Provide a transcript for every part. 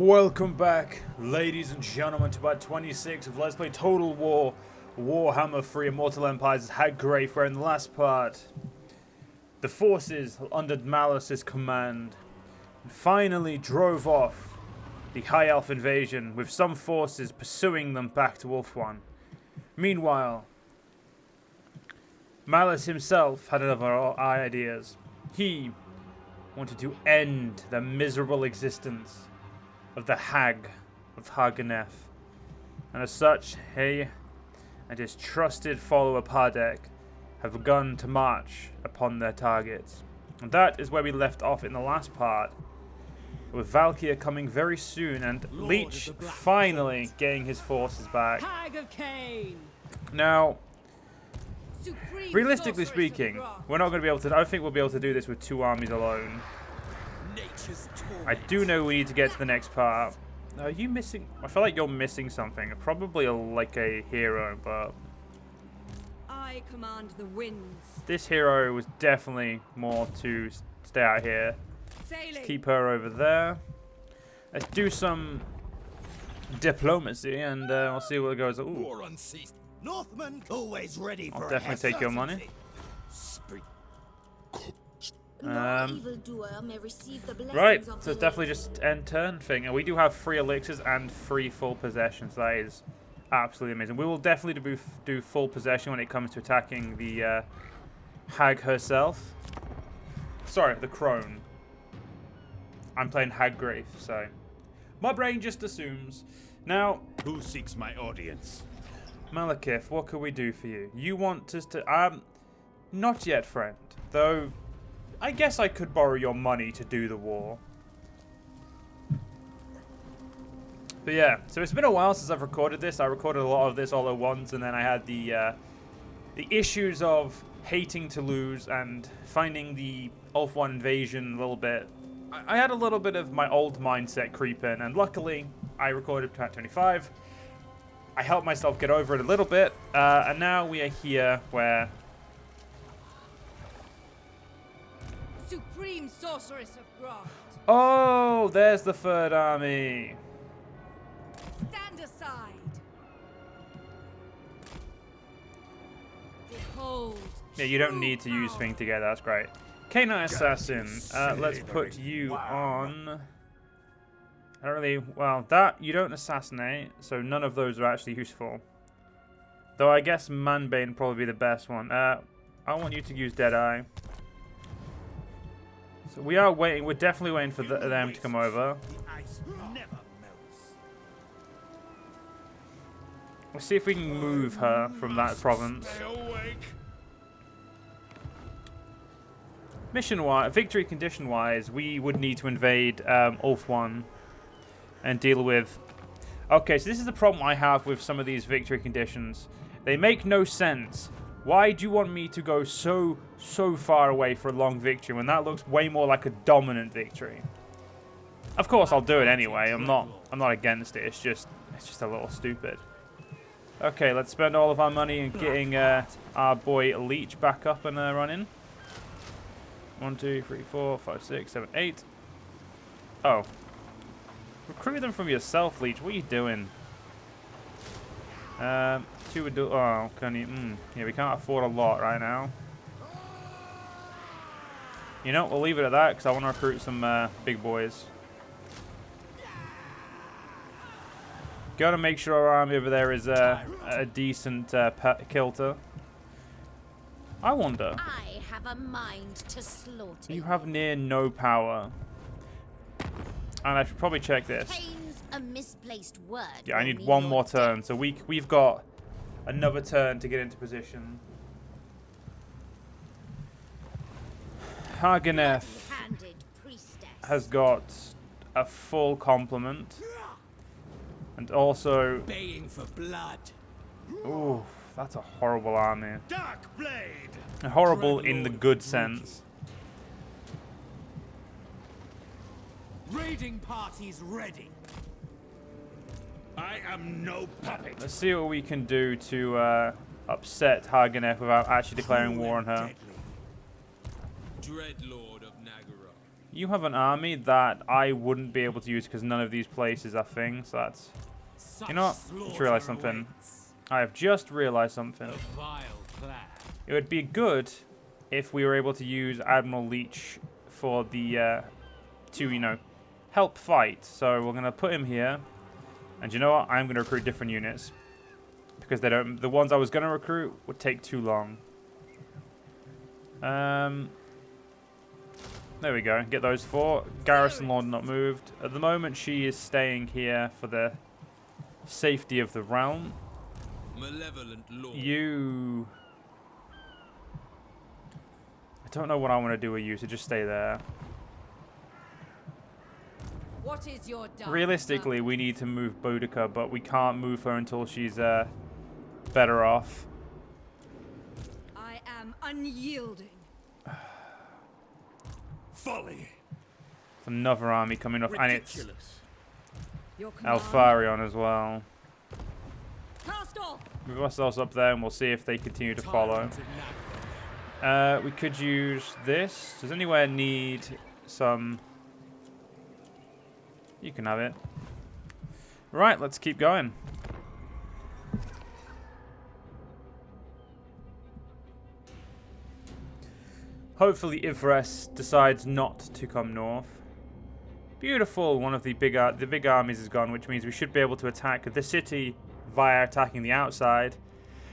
Welcome back, ladies and gentlemen, to part 26 of Let's Play Total War Warhammer 3 Immortal Empires' Hag Graef, where in the last part, the forces under Malus's command finally drove off the High Elf invasion, with some forces pursuing them back to Ulthuan. Meanwhile, Malus himself had other ideas. He wanted to end the miserable existence of the Hag of Hag Graef, and as such, he and his trusted follower Pardek have begun to march upon their targets. And that is where we left off in the last part, with Valkyr coming very soon and Leech finally getting his forces back. Now, realistically speaking, we're not going to be able to. I don't think we'll be able to do this with two armies alone. I do know we need to get to the next part. Are you missing? I feel like you're missing something. Probably like a hero, but I command the winds. This hero was definitely more to stay out here. Let's keep her over there. Let's do some diplomacy, and we'll see what goes. Ooh. Northmen always ready for I'll definitely take your money. Right, so it's definitely just end turn thing, and we do have 3 elixirs and 3 full possessions. That is absolutely amazing. We will definitely do full possession when it comes to attacking the Hag herself. Sorry, the crone. I'm playing Hag Graef, so my brain just assumes. Now, who seeks my audience? Malekith, what can we do for you? You want us to not yet, friend. Though I guess I could borrow your money to do the war. But yeah, so it's been a while since I've recorded this. I recorded a lot of this all at once, and then I had the issues of hating to lose and finding the Ulthuan invasion a little bit. I had a little bit of my old mindset creep in, and luckily I recorded part 25. I helped myself get over it a little bit, and now we are here where Supreme Sorceress of Graft. Oh, there's the third army. Stand aside. Behold. Yeah, you don't need to use things together. That's great. Canine Assassin. Let's put you on. I don't really. Well, that you don't assassinate, so none of those are actually useful. Though I guess Manbane would probably be the best one. I want you to use Deadeye. So we are waiting. We're definitely waiting for them to come over. Let's see if we can move her from that province. Mission-wise, victory condition-wise, we would need to invade Ulthuan and deal with. Okay, so this is the problem I have with some of these victory conditions. They make no sense. Why do you want me to go so far away for a long victory when that looks way more like a dominant victory? Of course, I'll do it anyway. I'm not against it. It's just a little stupid. Okay, let's spend all of our money in getting our boy Leech back up and running. 1, 2, 3, 4, 5, 6, 7, 8. Oh, recruit them from yourself, Leech. What are you doing? 2 would do. Oh, can you? Yeah, we can't afford a lot right now. You know, we'll leave it at that because I want to recruit some big boys. Gotta make sure our army over there is a decent kilter. I wonder. I have a mind to slaughter. You have near no power, and I should probably check this. A misplaced word. Yeah, I need one more turn, so we've got another turn to get into position. Hag Graef has got a full complement, and also baying for blood. Ooh, that's a horrible army. Darkblade. Horrible in the good sense. Raiding parties ready. I am no puppet. Let's see what we can do to upset Hag Graef without actually declaring war on her. Dreadlord of Nagara. You have an army that I wouldn't be able to use because none of these places are things. So that's... You know what? Just realized something. I have just realized something. It would be good if we were able to use Admiral Leech for the... to, you know, help fight. So we're going to put him here. And you know what? I'm going to recruit different units. Because they don't... The ones I was going to recruit would take too long. There we go. Get those 4. Garrison Lord not moved. At the moment, she is staying here for the safety of the realm. Malevolent Lord. You... I don't know what I want to do with you, so just stay there. What is your dark Realistically, purpose? we need to move Boudica, but we can't move her until she's better off. I am unyielding. Folly. It's another army coming off, and it's Ridiculous. Your command. Alfarion as well. Cast off. Move ourselves up there, and we'll see if they continue to follow. Tyrant of Hag Graef. We could use this. Does anywhere need some... You can have it. Right, let's keep going. Hopefully Ivres decides not to come north. Beautiful. One of the big armies is gone, which means we should be able to attack the city via attacking the outside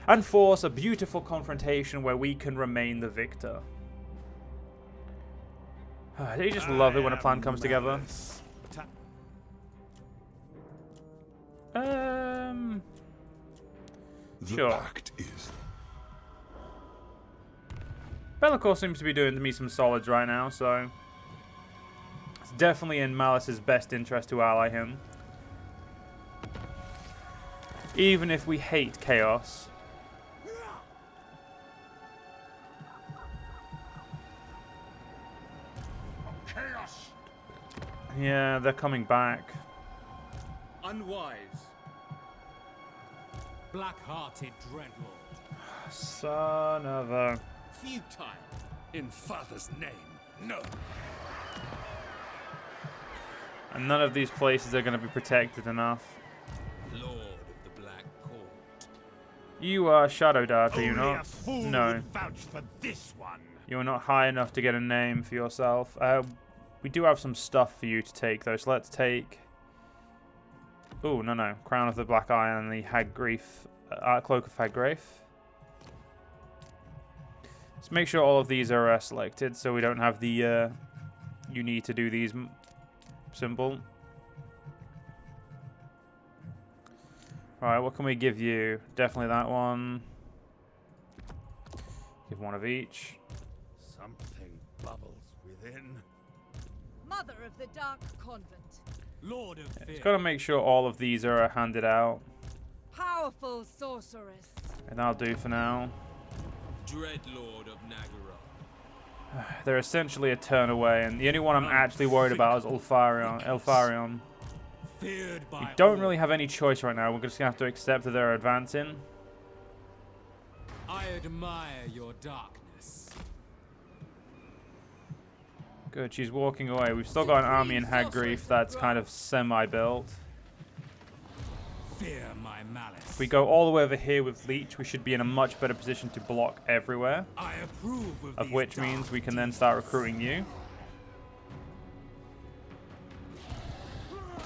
and force a beautiful confrontation where we can remain the victor. Don't you just love it when a plan comes together? Sure. Act is. Bellicor seems to be doing me some solids right now, so it's definitely in Malus's best interest to ally him. Even if we hate chaos. Chaos. Yeah, they're coming back. Unwise. Black-hearted dreadlord. Son of a... Futile. In Father's name, no. And none of these places are going to be protected enough. Lord of the Black Court. You are Shadow Dart, are you Only not? a fool No. would vouch for this one. You're not high enough to get a name for yourself. We do have some stuff for you to take, though, so let's take... Oh, no. Crown of the Black Iron and the Hag Graef, Cloak of Hag Graef. Let's make sure all of these are selected so we don't have the you need to do these symbol. Alright, what can we give you? Definitely that one. Give one of each. Something bubbles within. Mother of the Dark Convent. Lord of Fear. Just gotta make sure all of these are handed out. Powerful sorceress. And that'll do for now. Dreadlord of Nagara. They're essentially a turn away, and the only one I'm actually worried about is Elfarion. Feared by We don't all. really have any choice right now. We're just gonna have to accept that they're advancing. I admire your darkness. Good, she's walking away. We've still got an army in Hag Graef that's kind of semi-built. Fear my malice. If we go all the way over here with Leech, we should be in a much better position to block everywhere. I approve Of these which dark means we can then start recruiting you.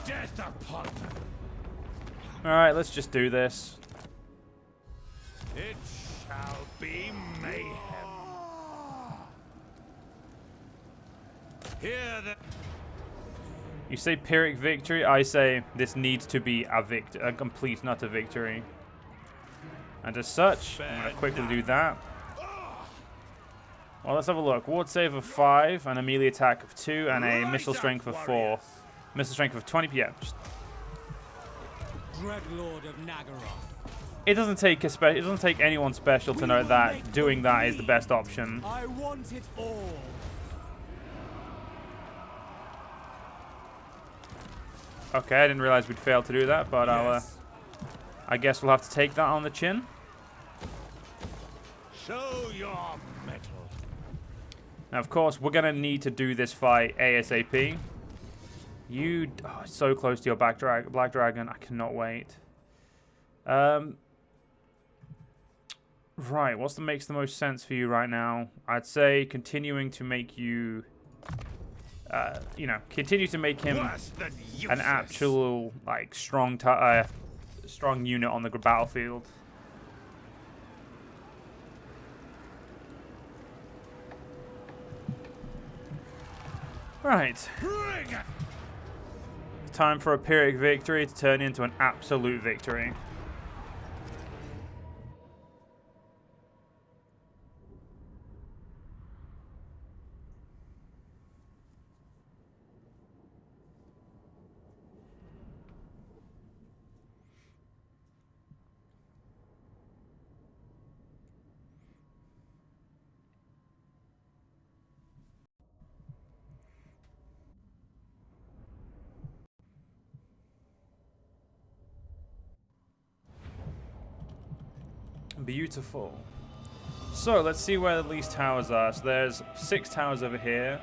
death upon them. Alright, let's just do this. It shall be mayhem. Hear the You say Pyrrhic victory, I say this needs to be a complete, not a victory. And as such, I'm going to quickly do that. Well, let's have a look. Ward save of 5, and a melee attack of 2, and a missile strength of 4. Missile strength of 20, yeah. Dreadlord of Nagaroth. It doesn't take anyone special to know that doing that is the best option. I want it all. Okay, I didn't realize we'd failed to do that, but Yes. I guess we'll have to take that on the chin. Show your mettle. Now, of course, we're going to need to do this fight ASAP. You... Oh, so close to your Black Dragon. I cannot wait. Right, what's the makes the most sense for you right now? I'd say continuing to make you... you know, continue to make him an actual, like, strong unit on the battlefield. Right. Time for a Pyrrhic victory to turn into an absolute victory. Beautiful. So let's see where these towers are. So there's 6 towers over here.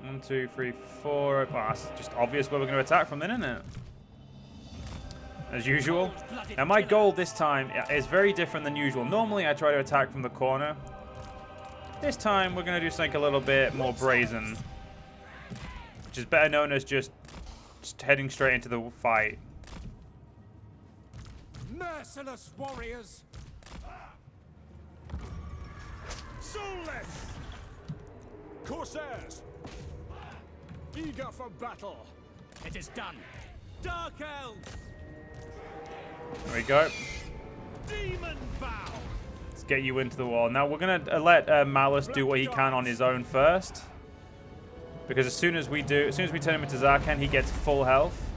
1, 2, 3, 4. Well, that's just obvious where we're going to attack from then, isn't it? As usual. Now my goal this time is very different than usual. Normally I try to attack from the corner. This time we're going to do something a little bit more brazen. Which is better known as just heading straight into the fight. Merciless warriors! Soulless! Corsairs! Eager for battle! It is done! Dark elves! There we go. Demon bow! Let's get you into the wall. Now we're going to let Malus do what he can on his own first. Because as soon as we turn him into Tz'arkan, he gets full health.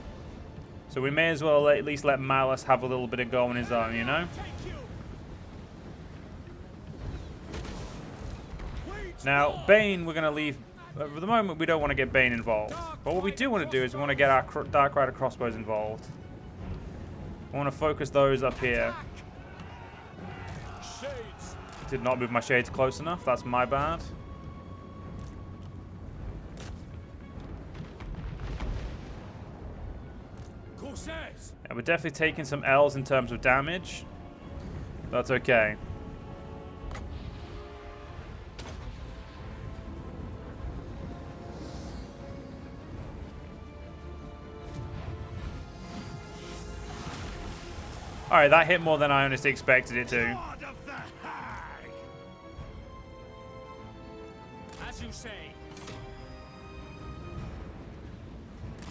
So we may as well at least let Malus have a little bit of go on his own, you know? Now, Bane, we're going to leave... For the moment, we don't want to get Bane involved. But what we do want to do is we want to get our Dark Rider crossbows involved. I want to focus those up here. Did not move my shades close enough. That's my bad. Yeah, we're definitely taking some L's in terms of damage. That's okay. Alright, that hit more than I honestly expected it to. As you say.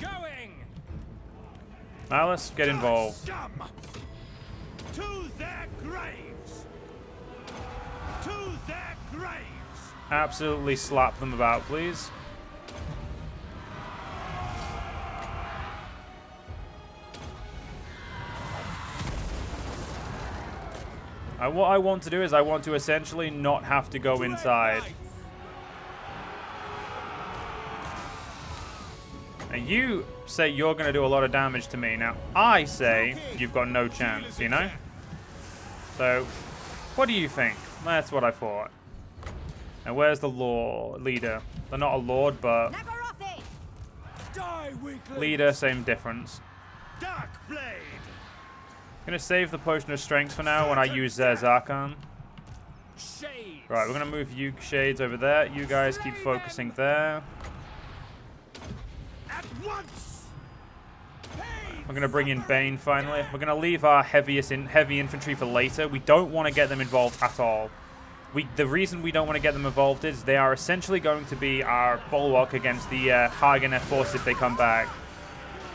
Going! Malus, get involved. To their graves! To their graves! Absolutely slap them about, please. What I want to do is I want to essentially not have to go inside. And you say you're going to do a lot of damage to me. Now, I say you've got no chance, you know? So, what do you think? That's what I thought. And where's the leader? They're not a lord, but... Leader, same difference. Darkblade! Gonna save the potion of strength for now when I use Tz'arkan. Right, we're gonna move you shades over there. You guys keep focusing there. We're gonna bring in Bane finally. We're gonna leave our heavy infantry for later. We don't want to get them involved at all. The reason we don't want to get them involved is they are essentially going to be our bulwark against the Hagen force if they come back.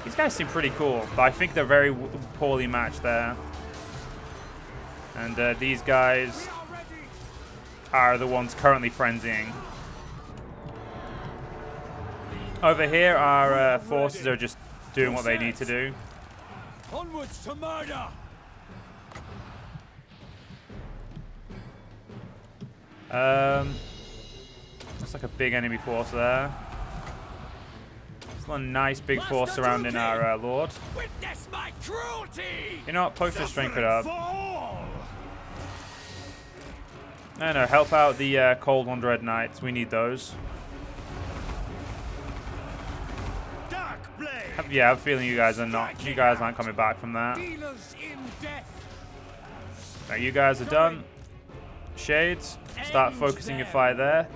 These guys seem pretty cool, but I think they're very poorly matched there. And these guys are the ones currently frenzying. Over here, our forces are just doing what they need to do. Onwards to murder! Looks like a big enemy force there. A nice big force surrounding our lord. Witness my cruelty! You know what? Potion of strength it up. No, help out the Cold One Dread Knights. We need those. Darkblade. Yeah, I have a feeling you guys are not. You guys aren't coming back from that. Dealers in death. Now you guys are done. Shades, start focusing your fire there.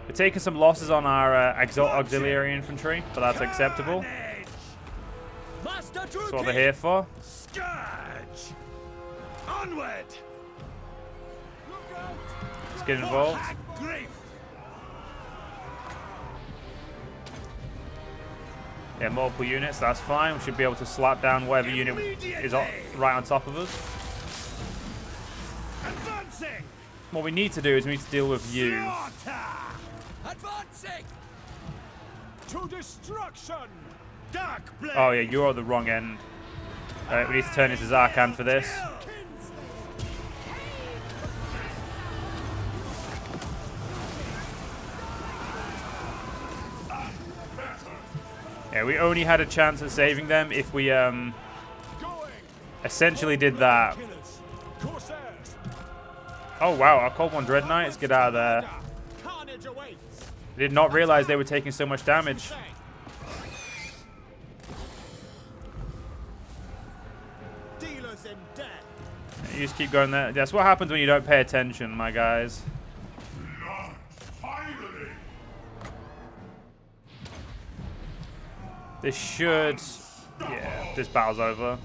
We're taking some losses on our auxiliary infantry, but that's acceptable. That's what they're here for. Scourge. Onward. Let's get involved. Hag Graef. Yeah, multiple units, that's fine. We should be able to slap down whatever unit is right on top of us. Advancing. What we need to do is we need to deal with you. Slaughter. Advancing. To destruction. Darkblade. Oh yeah, you're at the wrong end. We need to turn into Tz'arkan for this. Yeah, we only had a chance at saving them if we essentially did that. Oh wow, our Cold One Dread Knights, get out of there. I did not realize they were taking so much damage. You just keep going there. That's what happens when you don't pay attention, my guys. This should... Yeah, this battle's over.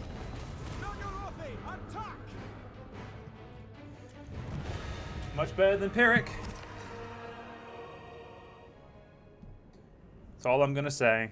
Much better than Pyrrhic. That's all I'm gonna say.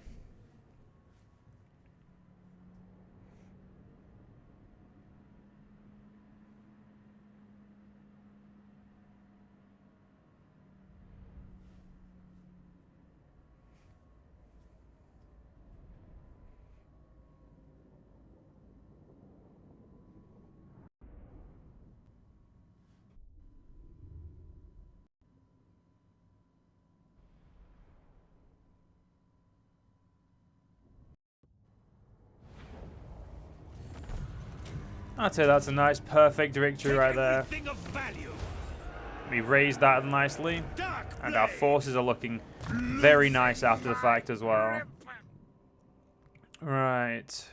I'd say that's a nice, perfect victory right there. We raised that nicely, and our forces are looking very nice after the fact as well. Right.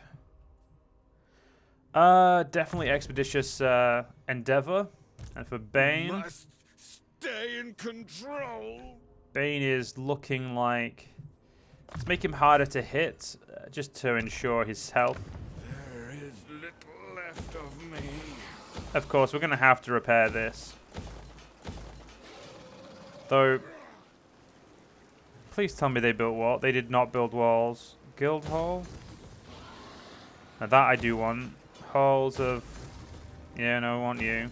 Definitely expeditious endeavor, and for Bane, Must stay in control. Bane is looking like let's make him harder to hit, just to ensure his health. There is little left of me. Of course, we're going to have to repair this. Though, please tell me they built walls. They did not build walls. Guild hall? Now that I do want. Halls of... Yeah, no, I want you.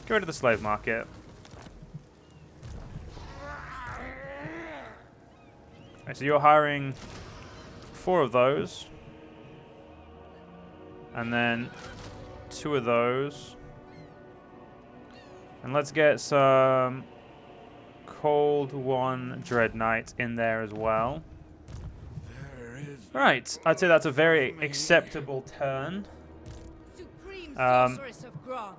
Get rid of the slave market. Okay, so you're hiring 4 of those. And then 2 of those. And let's get some Cold One Dread Knight in there as well. Right, I'd say that's a very acceptable turn. Supreme Sorceress of Grant.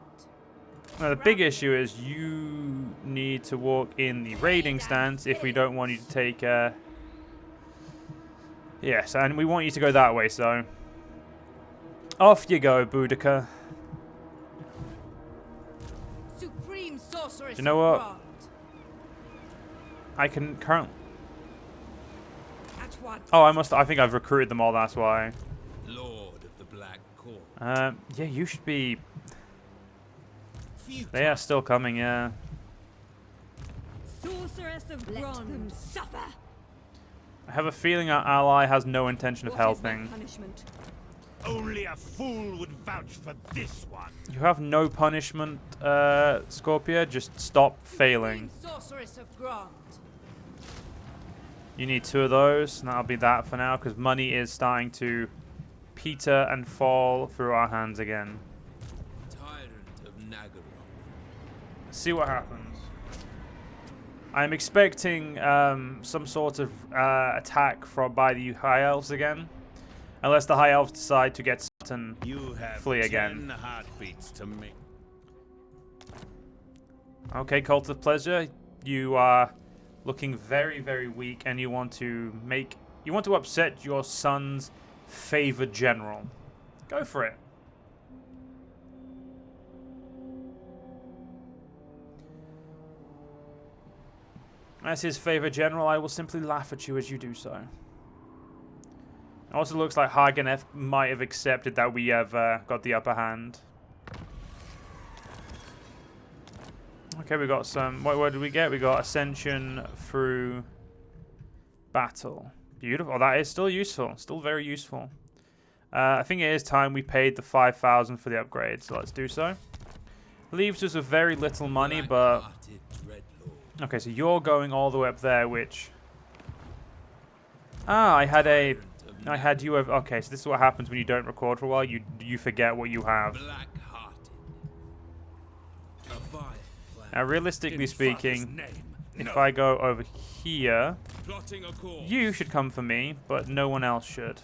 Now the big issue is you need to walk in the raiding stance if we don't want you to take... Yes, and we want you to go that way, so... Off you go, Boudica. Supreme Sorceress Do you know what? of Grant. I can currently... At once. Oh, I think I've recruited them all, that's why. Lord of the Black Court. Yeah, you should be... They are still coming, yeah. Sorceress of Grant. Let them suffer. I have a feeling our ally has no intention of helping. Punishment? Only a fool would vouch for this one. You have no punishment, Scorpia. Just stop failing. Sorceress of Grant. You need 2 of those, and that'll be that for now, because money is starting to peter and fall through our hands again. Tyrant of Hag Graef. See what happens. I'm expecting some sort of attack by the High Elves again, unless the High Elves decide to get and You have flee 10 again. heartbeats to make. Okay, Cult of Pleasure, you are looking very, very weak, and you want to upset your son's favored general. Go for it. As his favored general, I will simply laugh at you as you do so. It also looks like Hag Graef might have accepted that we have got the upper hand. Okay, we got some... What did we get? We got Ascension through battle. Beautiful. Oh, that is still useful. Still very useful. I think it is time we paid the 5,000 for the upgrade, so let's do so. Leaves us with very little money, but... Okay, so you're going all the way up there, which... Ah, I had you over... Okay, so this is what happens when you don't record for a while. You forget what you have. Now, realistically speaking, if I go over here, you should come for me, but no one else should.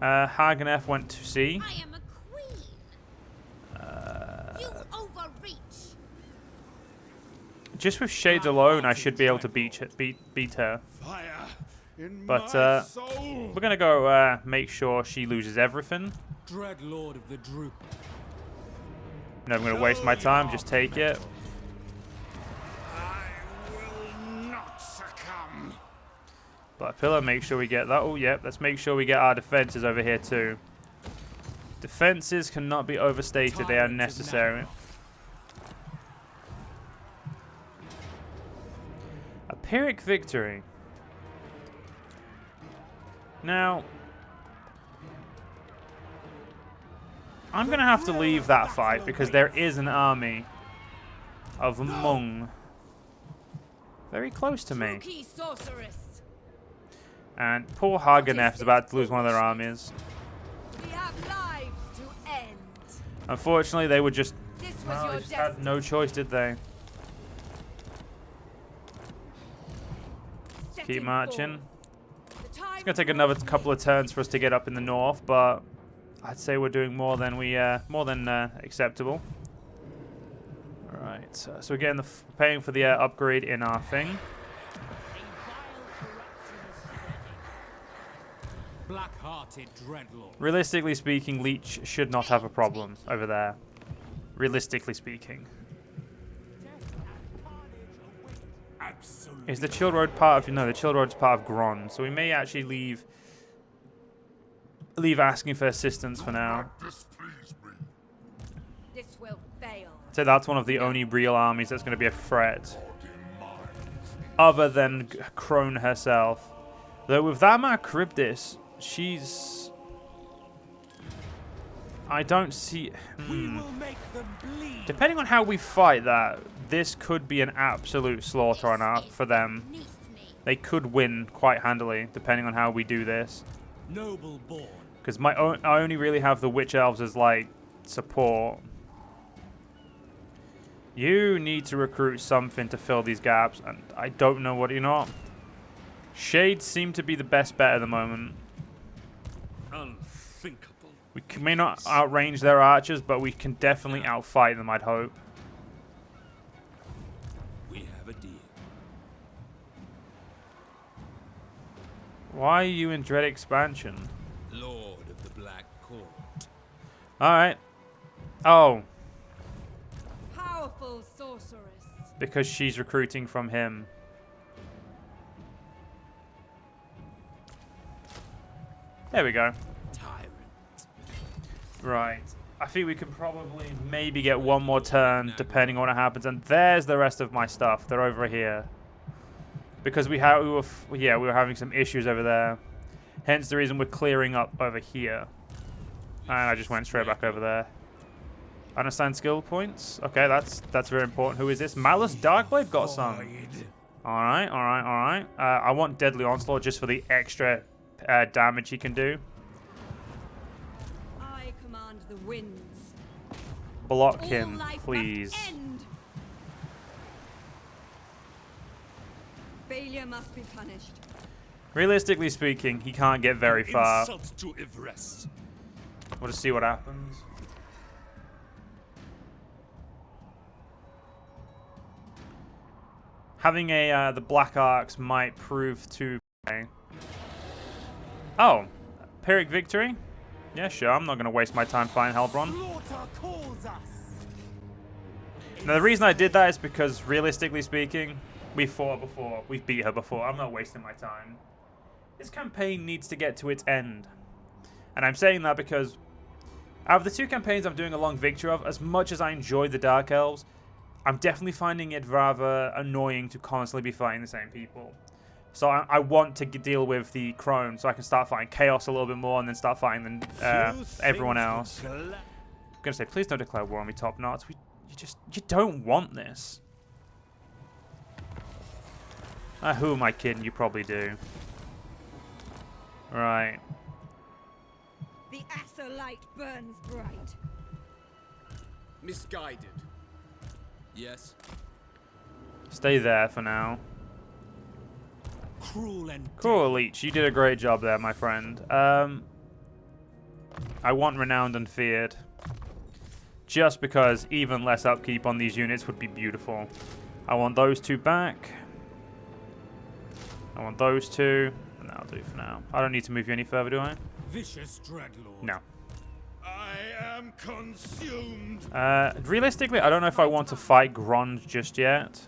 Hag Graef went to sea. I am a queen. You overreach. Just with shades alone, I should be able to beat her. But we're gonna go make sure she loses everything. Dread Lord of the Druchii. No, I'm gonna waste my time. Just take it. I will not succumb. Black Pillar, make sure we get that. Oh, yep. Let's make sure we get our defenses over here too. Defenses cannot be overstated. They are necessary. A Pyrrhic victory. Now, I'm going to have to leave that fight because there is an army of Hmong very close to me. Druchii sorceress. And poor Hag Graef is about to lose one of their armies. We have lives to end. Unfortunately, they were just... This was Well, your they just had destiny. no choice, did they? Keep marching. It's going to take another couple of turns for us to get up in the north, but I'd say we're doing more than acceptable. Alright, so we're getting paying for the upgrade in our thing. Black-hearted Dreadlord. Realistically speaking, Leech should not have a problem over there. Realistically speaking. Is the Chill Road part of... No, the Chill Road's part of Gron, so we may actually leave asking for assistance for now. This will fail. So that's one of the only real armies that's going to be a threat. Other than Crone herself. Though with that amount of Charybdis, she's... I don't see... Depending on how we fight that, this could be an absolute slaughter on for them. They could win quite handily, depending on how we do this. Noble born. Because I only really have the Witch Elves as, like, support. You need to recruit something to fill these gaps, and I don't know what you're not. Shades seem to be the best bet at the moment. Unthinkable. We may not outrange their archers, but we can definitely outfight them, I'd hope. We have a deal. Why are you in Dread Expansion? Lord of the Black Court. Alright. Oh, Powerful sorceress. because she's recruiting from him. There we go. Tyrant. Right. I think we could probably maybe get one more turn, depending on what happens. And there's the rest of my stuff. They're over here. Because we were having some issues over there. Hence the reason we're clearing up over here. And I just went straight back over there. Understand skill points? Okay, that's very important. Who is this? Malus Darkblade got some. Alright, alright, alright. I want Deadly Onslaught just for the extra damage he can do. I command the winds. Block All him, life please. must end. Failure must be punished. Realistically speaking, he can't get very far. Insult to Everest. We'll just see what happens. Having the Black Arcs might prove to... Oh, Pyrrhic victory? Yeah, sure. I'm not going to waste my time fighting Helbron. Slaughter calls us. Now, the reason I did that is because, realistically speaking, we fought her before. We've beat her before. I'm not wasting my time. This campaign needs to get to its end. And I'm saying that because out of the 2 campaigns I'm doing a long victory of, as much as I enjoy the Dark Elves, I'm definitely finding it rather annoying to constantly be fighting the same people. So I want to deal with the Crone so I can start fighting Chaos a little bit more and then start fighting everyone else. I'm going to say, please don't declare war on me, Top Knots. You don't want this. Who am I kidding? You probably do. Right. The Aether light burns bright. Misguided. Yes. Stay there for now. Cruel and Cool, Leech. You did a great job there, my friend. I want Renowned and Feared. Just because even less upkeep on these units would be beautiful. I want those 2 back. I want those 2. And that'll do for now. I don't need to move you any further, do I? Vicious Dreadlord. No. I am consumed. Realistically, I don't know if I want to fight Grond just yet.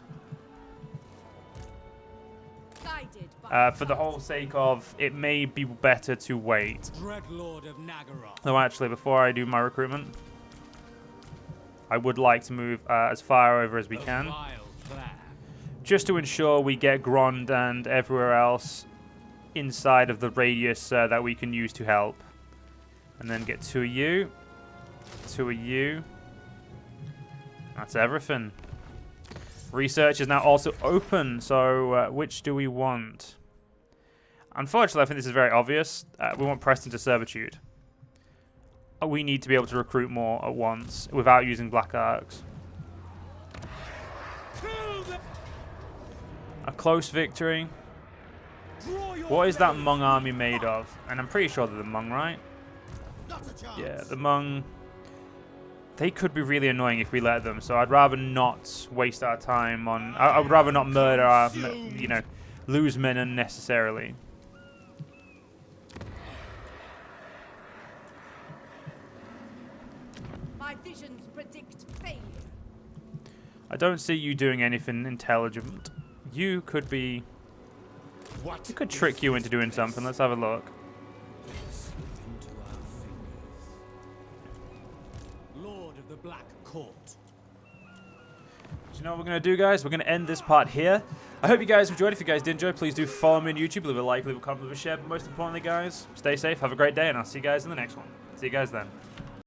Guided by For the whole sake of, it may be better to wait. Dreadlord of Nagaroth. Though actually, before I do my recruitment, I would like to move as far over as we can. Just to ensure we get Grond and everywhere else inside of the radius that we can use to help. And then get 2 of you. 2 of you. That's everything. Research is now also open, so which do we want? Unfortunately, I think this is very obvious. We want Preston to Servitude. We need to be able to recruit more at once without using Black Arcs. A close victory. What is that Hmong army made of? And I'm pretty sure they're the Hmong, right? Yeah, the Hmong. They could be really annoying if we let them, so I'd rather not waste our time on... I would rather not murder our, you know, lose men unnecessarily. my visions predict failure. I don't see you doing anything intelligent. You could be... What? We could trick you into doing something. Let's have a look. Lord of the Black Court. Do you know what we're going to do, guys? We're going to end this part here. I hope you guys enjoyed. If you guys did enjoy, please do follow me on YouTube. Leave a like, leave a comment, leave a share. But most importantly, guys, stay safe, have a great day, and I'll see you guys in the next one. See you guys then.